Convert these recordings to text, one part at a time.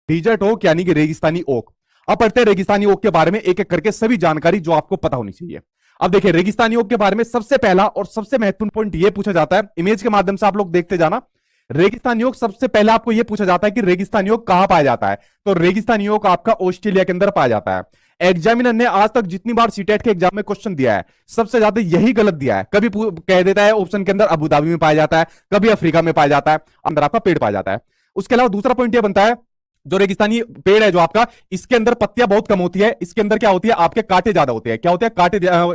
Dessert okay यानी कि रेगिस्तानी ओक। अब पढ़ते हैं रेगिस्तानी ओक के बारे में एक एक करके सभी जानकारी जो आपको पता होनी चाहिए। अब देखिए रेगिस्तानी ओक के बारे में सबसे पहला और सबसे महत्वपूर्ण पॉइंट यह पूछा जाता है, इमेज के माध्यम से आप लोग देखते जाना। रेगिस्तानी ओक सबसे पहले आपको यह पूछा जाता है कि रेगिस्तानी ओक कहां पाया जाता है, तो रेगिस्तानी ओक आपका ऑस्ट्रेलिया के अंदर पाया जाता है। एग्जामिनर ने आज तक जितनी बार सीटेट के एग्जाम में क्वेश्चन दिया है सबसे ज्यादा यही गलत दिया है। कभी कह देता है ऑप्शन के अंदर अबू धाबी में पाया जाता है, कभी अफ्रीका में पाया जाता है, अंदर आपका पेड़ पाया जाता है। उसके अलावा दूसरा पॉइंट यह बनता है जो रेगिस्तानी पेड़ है जो आपका, इसके अंदर पत्तियां बहुत कम होती है, इसके अंदर क्या होती है आपके कांटे ज्यादा होते हैं। क्या होते हैं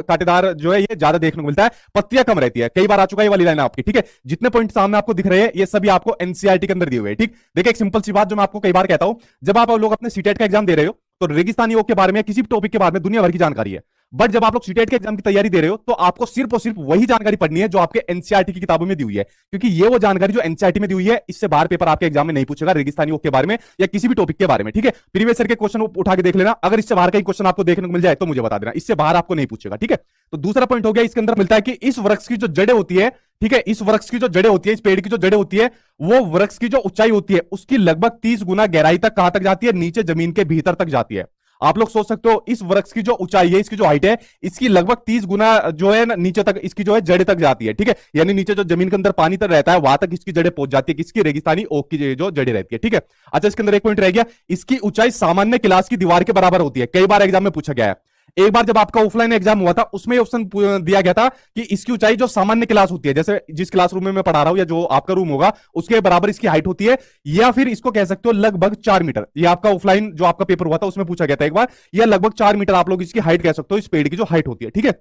कांटेदार जो है ये ज्यादा देखने को मिलता है, पत्तियां कम रहती है। कई बार आ चुका है ये वाली लाइन आपकी, ठीक है। जितने पॉइंट सामने आपको दिख रहे हैं ये सभी आपको एनसीईआरटी के अंदर दिए हुए हैं, ठीक। देखिए एक सिंपल सी बात जो मैं आपको कई बार कहता हूं, जब आप लोग अपने सीटेट का एग्जाम दे रहे हो तो रेगिस्तानी ओक के बारे में किसी भी टॉपिक के बारे में दुनिया भर की जानकारी है, बट जब आप लोग सीटेट के एग्जाम की तैयारी दे रहे हो तो आपको सिर्फ और सिर्फ वही जानकारी पढ़नी है जो आपके एनसीईआरटी की किताबों में दी हुई है, क्योंकि ये वो जानकारी जो एनसीईआरटी में दी हुई है इससे बाहर पेपर आपके एग्जाम में नहीं पूछेगा रेगिस्तानी ओक के बारे में या किसी भी टॉपिक के बारे में, ठीक है। प्रीवियस ईयर के क्वेश्चन उठा के देख लेना, अगर इससे बाहर का क्वेश्चन आपको देखने को मिल जाए तो मुझे बता देना, इससे बाहर आपको नहीं पूछेगा, ठीक है। तो दूसरा पॉइंट हो गया, इसके अंदर मिलता है कि इस वृक्ष की जो जड़ें होती है, ठीक है, इस वृक्ष की जो जड़ें होती है, इस पेड़ की जो जड़ें होती है, वो वृक्ष की जो ऊंचाई होती है उसकी लगभग 30 गुना गहराई तक कहां तक जाती है, नीचे जमीन के भीतर तक जाती है। आप लोग सोच सकते हो इस वृक्ष की जो ऊंचाई है, इसकी जो हाइट है, इसकी लगभग 30 गुना जो है ना नीचे तक इसकी जो है जड़ें तक जाती है, ठीक है। यानी नीचे जो जमीन के अंदर पानी तक रहता है वहां तक इसकी जड़ें पहुंच जाती है, किसकी, रेगिस्तानी ओक की जो जड़ें रहती है, ठीक है। अच्छा इसके अंदर एक पॉइंट रह गया, इसकी ऊंचाई सामान्य क्लास की दीवार के बराबर होती है। कई बार एग्जाम में पूछा गया है, एक बार जब आपका ऑफलाइन एग्जाम हुआ था उसमें ऑप्शन दिया गया था कि इसकी ऊंचाई जो सामान्य क्लास होती है, जैसे जिस क्लासरूम में मैं पढ़ा रहा हूं या जो आपका रूम होगा उसके बराबर इसकी हाइट होती है, या फिर इसको कह सकते हो लगभग 4 मीटर। ये आपका ऑफलाइन जो आपका पेपर हुआ था उसमें पूछा गया था एक बार, या लगभग 4 मीटर आप लोग इसकी हाइट कह सकते हो, इस पेड़ की जो हाइट होती है, ठीक है।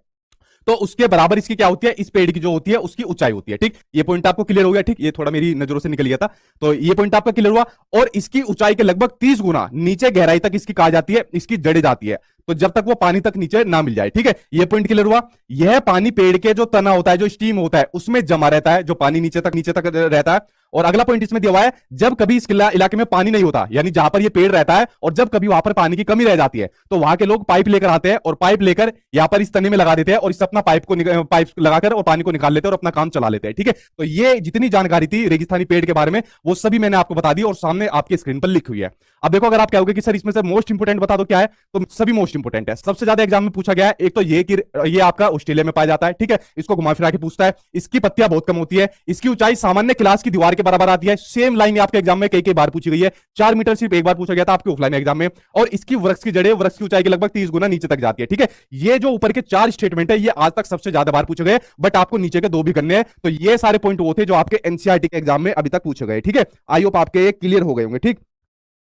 तो उसके बराबर इसकी क्या होती है, इस पेड़ की जो होती है उसकी ऊंचाई होती है, ठीक। ये पॉइंट आपको क्लियर हो गया, ठीक। ये थोड़ा मेरी नजरों से निकल गया था, तो ये पॉइंट आपका क्लियर हुआ। और इसकी ऊंचाई के लगभग 30 गुना नीचे गहराई तक इसकी कहा जाती है, इसकी जड़ें जाती है, तो जब तक वो पानी तक नीचे ना मिल जाए, ठीक है। ये पॉइंट क्लियर हुआ। यह पानी पेड़ के जो तना होता है, जो स्टीम होता है उसमें जमा रहता है, जो पानी नीचे तक रहता है। और अगला पॉइंट इसमें दिया हुआ है, जब कभी इस इलाके में पानी नहीं होता, यानी जहां पर ये पेड़ रहता है, और जब कभी वहां पर पानी की कमी रह जाती है तो वहां के लोग पाइप लेकर आते हैं और पाइप लेकर यहां पर इस तने में लगा देते हैं और इस अपना पाइप लगाकर और पानी को निकाल लेते हैं और अपना काम चला लेते हैं, ठीक है। तो ये जितनी जानकारी थी रेगिस्तानी पेड़ के बारे में वो सभी मैंने आपको बता दी और सामने आपकी स्क्रीन पर लिखी हुई है। अब देखो अगर आप कहोगे कि सर इसमें से मोस्ट इंपोर्टेंट बता दो क्या है, तो सभी मोस्ट इंपोर्टेंट है। सबसे ज्यादा एग्जाम में पूछा गया है एक तो ये कि ये आपका ऑस्ट्रेलिया में पाया जाता है, ठीक है। इसको घुमा फिरा के पूछता है, इसकी पत्तियां बहुत कम होती है, इसकी ऊंचाई सामान्य क्लास की दीवार के बराबर आती है। सेम लाइन आपके एग्जाम में कई बार पूछी गई है, 4 मीटर सिर्फ एक बार पूछा गया था आपके ऑफलाइन एग्जाम में। और इसकी वृक्ष की जड़ें वृक्ष की ऊंचाई के लगभग 30 गुना नीचे तक जाती है, ठीक है। ये जो ऊपर के 4 स्टेटमेंट है ये आज तक सबसे ज्यादा बार पूछे गए, बट आपको नीचे के 2 भी करने हैं। तो ये सारे पॉइंट वो थे जो आपके एनसीईआरटी के एग्जाम में अभी तक पूछे गए, ठीक है। आई होप आपके क्लियर हो गए होंगे, ठीक,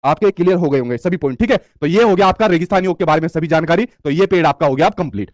आपके क्लियर हो गए होंगे सभी पॉइंट, ठीक है। तो ये हो गया आपका रेगिस्तानी ओक के बारे में सभी जानकारी, तो ये पेड़ आपका हो गया आप कंप्लीट।